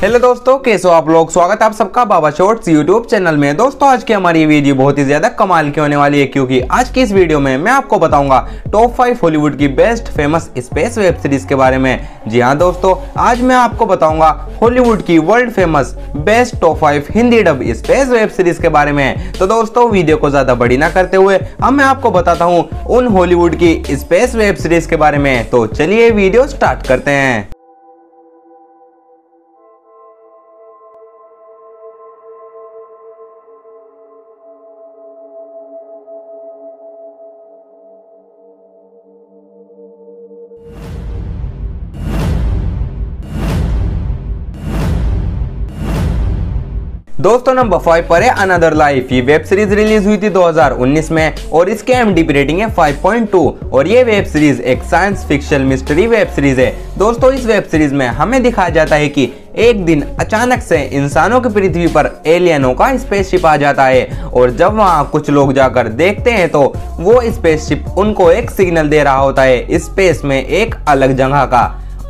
Hello दोस्तों, कैसे हो आप लोग। स्वागत है आप सबका बाबा शॉर्ट्स यूट्यूब चैनल में। दोस्तों आज की हमारी वीडियो बहुत ही ज्यादा कमाल की होने वाली है, क्योंकि आज की इस वीडियो में मैं आपको बताऊंगा टॉप 5 हॉलीवुड की best famous space web series के बारे में। जी हाँ दोस्तों, आज मैं आपको बताऊंगा हॉलीवुड की world famous best top 5 Hindi dub space web series के बारे में। तो दोस्तों वीडियो को ज्यादा बड़ी ना करते हुए अब मैं आपको बताता हूँ उन हॉलीवुड की स्पेस वेब सीरीज के बारे में। तो चलिए वीडियो स्टार्ट करते हैं। दोस्तों नंबर 5 पर है अनदर लाइफ। ये वेब सीरीज रिलीज हुई थी 2019 में और इसके IMDb रेटिंग है 5.2 और ये वेब सीरीज एक science fiction mystery web series है। दोस्तों इस वेब सीरीज में हमें दिखाया जाता है कि एक दिन अचानक से इंसानों की पृथ्वी पर एलियनों का स्पेसशिप आ जाता है और जब वहाँ कुछ लोग जाकर देखते हैं तो वो स्पेसशिप उनको एक सिग्नल दे रहा होता है स्पेस में एक अलग जगह का।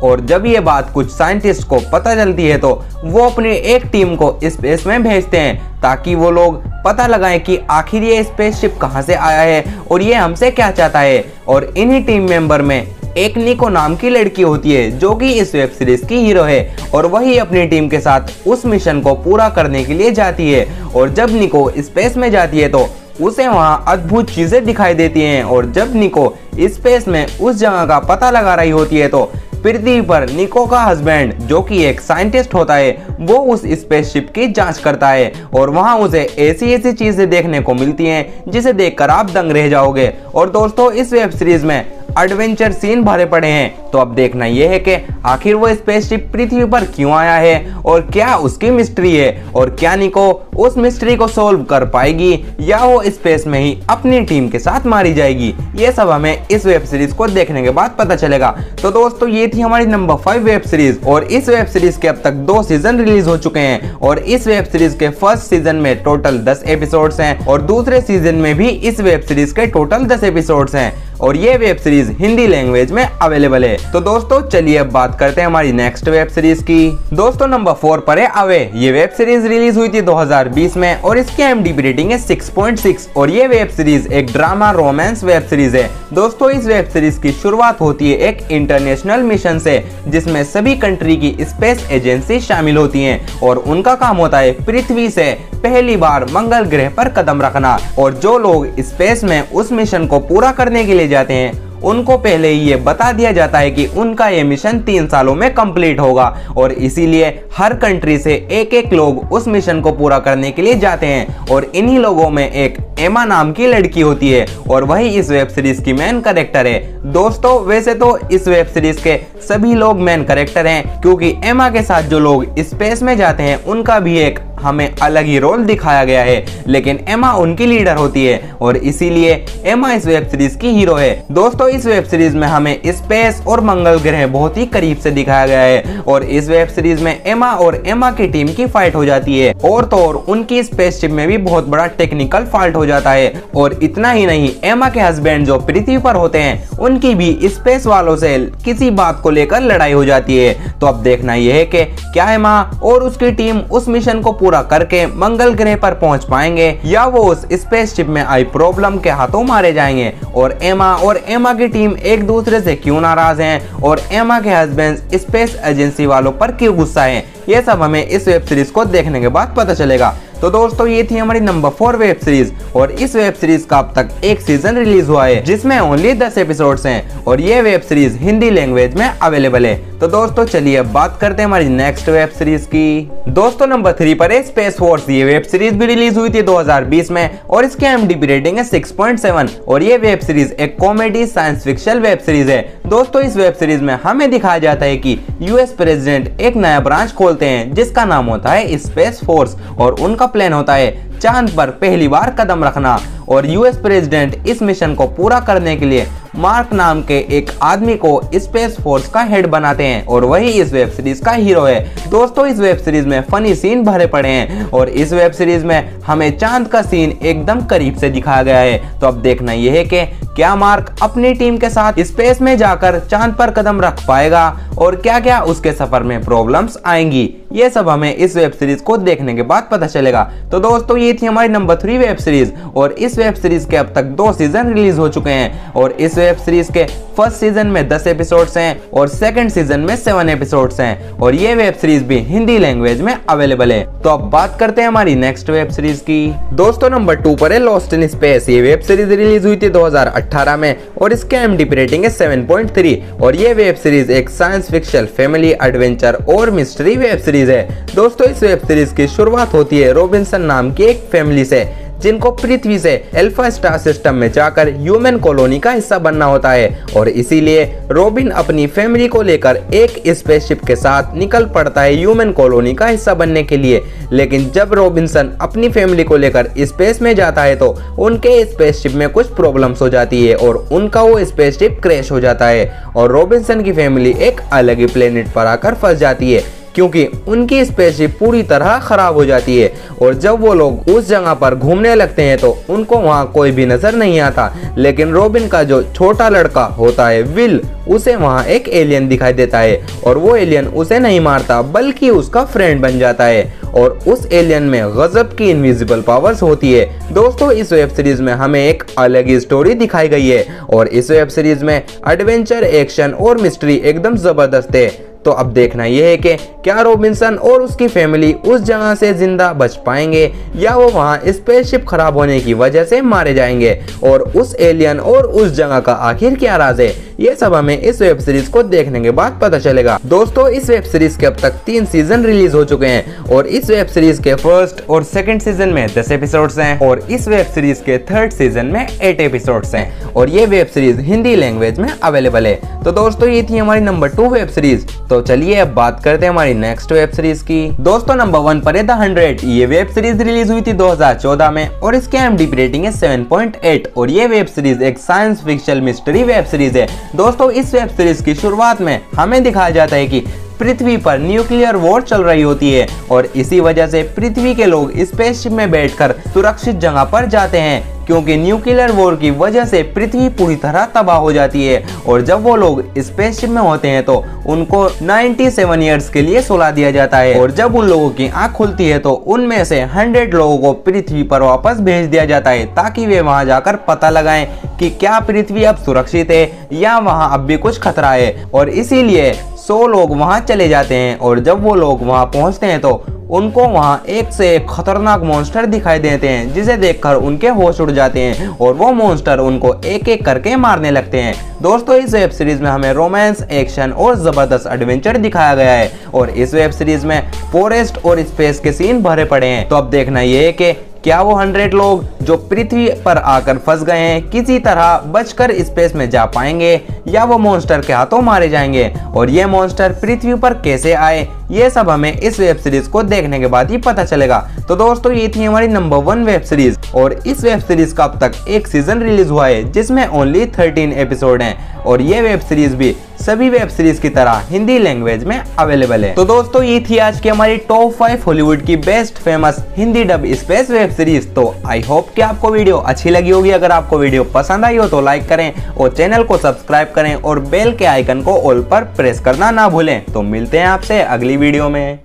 और जब ये बात कुछ साइंटिस्ट को पता चलती है तो वो अपनी एक टीम को स्पेस में भेजते हैं ताकि वो लोग पता लगाएं कि आखिर ये स्पेसशिप कहाँ से आया है और ये हमसे क्या चाहता है। और इन्हीं टीम मेंबर में एक निको नाम की लड़की होती है जो कि इस वेब सीरीज की हीरो है और वही अपनी टीम के साथ उस मिशन को पूरा करने के लिए जाती है। और जब निको स्पेस में जाती है तो उसे वहाँ अद्भुत चीजें दिखाई देती हैं और जब निको स्पेस में उस जगह का पता लगा रही होती है तो पृथ्वी पर निको का हस्बैंड जो कि एक साइंटिस्ट होता है वो उस स्पेसशिप की जांच करता है और वहां उसे ऐसी चीजें देखने को मिलती हैं जिसे देखकर आप दंग रह जाओगे। और दोस्तों इस वेब सीरीज में एडवेंचर सीन भरे पड़े हैं, तो अब देखना यह है कि आखिर वो स्पेसशिप पृथ्वी पर क्यों आया है और क्या उसकी मिस्ट्री है और क्या निको उस मिस्ट्री को सोल्व कर पाएगी या वो स्पेस में ही अपनी टीम के साथ मारी जाएगी। ये सब हमें इस वेब सीरीज को देखने के बाद पता चलेगा। तो दोस्तों ये थी हमारी नंबर 5 वेब सीरीज और इस वेब सीरीज के अब तक 2 सीजन रिलीज हो चुके हैं और इस वेब सीरीज के फर्स्ट सीजन में टोटल 10 एपिसोड्स हैं और दूसरे सीजन में भी इस वेब सीरीज के टोटल 10 एपिसोड्स हैं और ये वेब सीरीज हिंदी लैंग्वेज में अवेलेबल है। तो दोस्तों चलिए अब बात करते हैं हमारी नेक्स्ट वेब सीरीज की। दोस्तों नंबर 4 पर है अवे। ये वेब सीरीज रिलीज हुई थी 2020 में और इसकी IMDb रेटिंग है 6.6 और ये वेब सीरीज एक ड्रामा रोमांस वेब सीरीज है। दोस्तों इस वेब सीरीज की शुरुआत होती है एक इंटरनेशनल मिशन से जिसमें सभी कंट्री की स्पेस एजेंसी शामिल होती हैं और उनका काम होता है पृथ्वी से पहली बार मंगल ग्रह पर कदम रखना। और जो लोग स्पेस में उस मिशन को पूरा करने के लिए जाते हैं उनको पहले ही ये बता दिया जाता है कि उनका ये मिशन 3 सालों में कंप्लीट होगा और इसीलिए हर कंट्री से एक लोग उस मिशन को पूरा करने के लिए जाते हैं। और इन्हीं लोगों में एक एमा नाम की लड़की होती है और वही इस वेब सीरीज की मेन कैरेक्टर है। दोस्तों वैसे तो इस वेब सीरीज के सभी लोग मेन कैरेक्टर हैं क्योंकि एमा के साथ जो लोग स्पेस में जाते हैं उनका भी एक हमें अलग ही रोल दिखाया गया है, लेकिन एमा उनकी लीडर होती है और इसीलिए एमा इस वेब सीरीज की हीरो है। दोस्तों इस वेब सीरीज में हमें स्पेस और मंगल ग्रह बहुत ही करीब से दिखाया गया है और इस वेब सीरीज में एमा और एमा की टीम की फाइट हो जाती है और तो और उनकी स्पेसशिप में भी बहुत बड़ा टेक्निकल फॉल्ट हो जाता है। और इतना ही नहीं, एमा के हस्बैंड जो पृथ्वी पर होते हैं उनकी भी स्पेस वालों से किसी बात को लेकर लड़ाई हो जाती है। तो अब देखना यह है कि क्या एमा और उसकी टीम उस मिशन को पूरा करके मंगल ग्रह पर पहुंच पाएंगे या वो उस स्पेसशिप में आई प्रॉब्लम के हाथों मारे जाएंगे। और एमा की टीम एक दूसरे से क्यों नाराज हैं और एमा के हस्बैंड स्पेस एजेंसी वालों पर क्यों गुस्सा हैं, ये सब हमें इस वेब सीरीज को देखने के बाद पता चलेगा। तो दोस्तों ये थी हमारी नंबर 4 वेब सीरीज और इस वेब सीरीज का अब तक एक सीजन रिलीज हुआ है जिसमें ओनली 10 एपिसोड्स हैं और ये वेब सीरीज हिंदी लैंग्वेज में अवेलेबल है। तो दोस्तों चलिए अब बात करते हैं हमारी नेक्स्ट वेब सीरीज की। दोस्तों नंबर 3 पर है स्पेस फोर्स। ये वेब सीरीज भी रिलीज हुई थी 2020 में और इसकी IMDb रेटिंग है 6.7 और ये वेब सीरीज एक comedy science fiction web series है। दोस्तों इस वेब सीरीज में हमें दिखाया जाता है कि US प्रेसिडेंट एक नया ब्रांच खोलते हैं जिसका नाम होता है स्पेस फोर्स और उनका प्लान होता है चांद पर पहली बार कदम रखना। और US प्रेसिडेंट इस मिशन को पूरा करने के लिए मार्क नाम के एक आदमी को स्पेस फोर्स का हेड बनाते हैं और वही इस वेब सीरीज का हीरो है। दोस्तों इस वेब सीरीज में फनी सीन भरे पड़े हैं और इस वेब सीरीज में हमें चांद का सीन एकदम करीब से दिखाया गया है। तो अब देखना यह है कि क्या मार्क अपनी टीम के साथ स्पेस में जाकर चांद पर कदम रख पाएगा और क्या क्या उसके सफर में प्रॉब्लम्स आएंगी, ये सब हमें इस वेब सीरीज को देखने के बाद पता चलेगा। तो दोस्तों ये थी हमारी नंबर 3 वेब सीरीज और इस वेब सीरीज के अब तक 2 सीजन रिलीज हो चुके हैं और इस वेब सीरीज के फर्स्ट सीजन में 10 एपिसोड्स हैं और सेकंड सीजन में 7 एपिसोड्स हैं और ये वेब सीरीज भी हिंदी लैंग्वेज में अवेलेबल है। तो अब बात करते हैं हमारी नेक्स्ट वेब सीरीज की। दोस्तों नंबर 2 पर है लॉस्ट इन स्पेस। ये वेब सीरीज रिलीज हुई थी 2018 में और इसके IMDb रेटिंग है 7.3 और ये वेब सीरीज एक साइंस फिक्शन, फैमिली, एडवेंचर और मिस्ट्री वेब सीरीज है। दोस्तों इस वेब सीरीज की शुरुआत होती है रॉबिन्सन नाम की एक फैमिली से जिनको पृथ्वी से अल्फा स्टार सिस्टम में जाकर ह्यूमन कॉलोनी का हिस्सा बनना होता है और इसीलिए रॉबिन अपनी फैमिली को लेकर एक स्पेसशिप के साथ निकल पड़ता है ह्यूमन कॉलोनी का हिस्सा बनने के लिए। लेकिन जब रॉबिन्सन अपनी फैमिली को लेकर स्पेस में जाता है तो उनके स्पेसशिप में कुछ प्रॉब्लम्स हो जाती है और उनका वो स्पेसशिप क्रैश हो जाता है और रॉबिन्सन की फैमिली एक अलग ही प्लेनेट पर आकर फंस जाती है क्योंकि उनकी स्पेसशिप पूरी तरह खराब हो जाती है और जब वो लोग उस जगह पर घूमने लगते हैं तो उनको वहाँ कोई भी नजर नहीं आता। लेकिन रॉबिन का जो छोटा लड़का होता है विल, उसे वहाँ एक एलियन दिखाई देता है और वो एलियन उसे नहीं मारता बल्कि उसका फ्रेंड बन जाता है और उस एलियन में गजब की इनविजिबल पावर्स होती है। दोस्तों इस वेब सीरीज में हमें एक अलग ही स्टोरी दिखाई गई है और इस वेब सीरीज में एडवेंचर, एक्शन और मिस्ट्री एकदम जबरदस्त है। तो अब देखना यह है कि क्या रॉबिन्सन और उसकी फैमिली उस जगह से जिंदा बच पाएंगे या वो वहाँ स्पेसशिप खराब होने की वजह से मारे जाएंगे और उस एलियन और उस जगह का आखिर क्या राज है, ये सब हमें इस वेब सीरीज को देखने के बाद पता चलेगा। दोस्तों इस वेब सीरीज के अब तक 3 सीजन रिलीज हो चुके हैं और इस वेब सीरीज के फर्स्ट और सेकंड सीजन में 10 एपिसोड्स हैं और इस वेब सीरीज के थर्ड सीजन में 8 एपिसोड्स हैं और ये वेब सीरीज हिंदी लैंग्वेज में अवेलेबल है। तो दोस्तों ये थी हमारी नंबर 2 वेब सीरीज। तो चलिए अब बात करते हैं हमारी नेक्स्ट वेब सीरीज की। दोस्तों नंबर 1 पर है द 100। ये वेब सीरीज रिलीज हुई थी 2014 में और इसके IMDb रेटिंग है 7.8 और ये वेब सीरीज एक science fiction mystery web series है। दोस्तों इस वेब सीरीज की शुरुआत में हमें दिखाया जाता है कि पृथ्वी पर न्यूक्लियर वॉर चल रही होती है और इसी वजह से पृथ्वी के लोग स्पेसशिप में बैठकर सुरक्षित जगह पर जाते हैं क्योंकि न्यूक्लियर वॉर की वजह से पृथ्वी पूरी तरह तबाह हो जाती है और जब वो लोग स्पेसशिप में होते हैं तो उनको 97 ईयर्स के लिए सुला दिया जाता है और जब उन लोगों की आंख खुलती है तो उनमें से 100 लोगों को पृथ्वी पर वापस भेज दिया जाता है ताकि वे वहां जाकर पता लगाएं कि क्या पृथ्वी अब सुरक्षित है या वहां अब भी कुछ खतरा है और इसीलिए 100 लोग वहां चले जाते हैं और जब वो लोग वहां पहुंचते हैं तो उनको वहां एक से एक खतरनाक मॉन्स्टर दिखाई देते हैं जिसे देखकर उनके होश उड़ जाते हैं और वो मॉन्स्टर उनको एक एक करके मारने लगते हैं। दोस्तों इस वेब सीरीज में हमें रोमांस, एक्शन और जबरदस्त एडवेंचर दिखाया गया है और इस वेब सीरीज में फॉरेस्ट और स्पेस के सीन भरे पड़े हैं। तो अब देखना ये है कि क्या वो 100 लोग जो पृथ्वी पर आकर फंस गए हैं किसी तरह बचकर स्पेस में जा पाएंगे या वो मॉन्स्टर के हाथों मारे जाएंगे और ये मॉन्स्टर पृथ्वी पर कैसे आए, ये सब हमें इस वेब सीरीज को देखने के बाद ही पता चलेगा। तो दोस्तों ये थी हमारी नंबर 1 वेब सीरीज और इस वेब सीरीज का अब तक एक सीजन रिलीज हुआ है जिसमें ओनली 13 एपिसोड हैं और ये वेब सीरीज भी सभी वेब सीरीज की तरह हिंदी लैंग्वेज में अवेलेबल है। तो दोस्तों ये थी आज की हमारी टॉप 5 हॉलीवुड की best famous Hindi dub space web series. तो आई होप कि आपको वीडियो अच्छी लगी होगी। अगर आपको वीडियो पसंद आई हो तो लाइक करें और चैनल को सब्सक्राइब करें और बेल के आइकन को ऑल पर प्रेस करना ना भूलें। तो मिलते हैं आपसे अगली वीडियो में।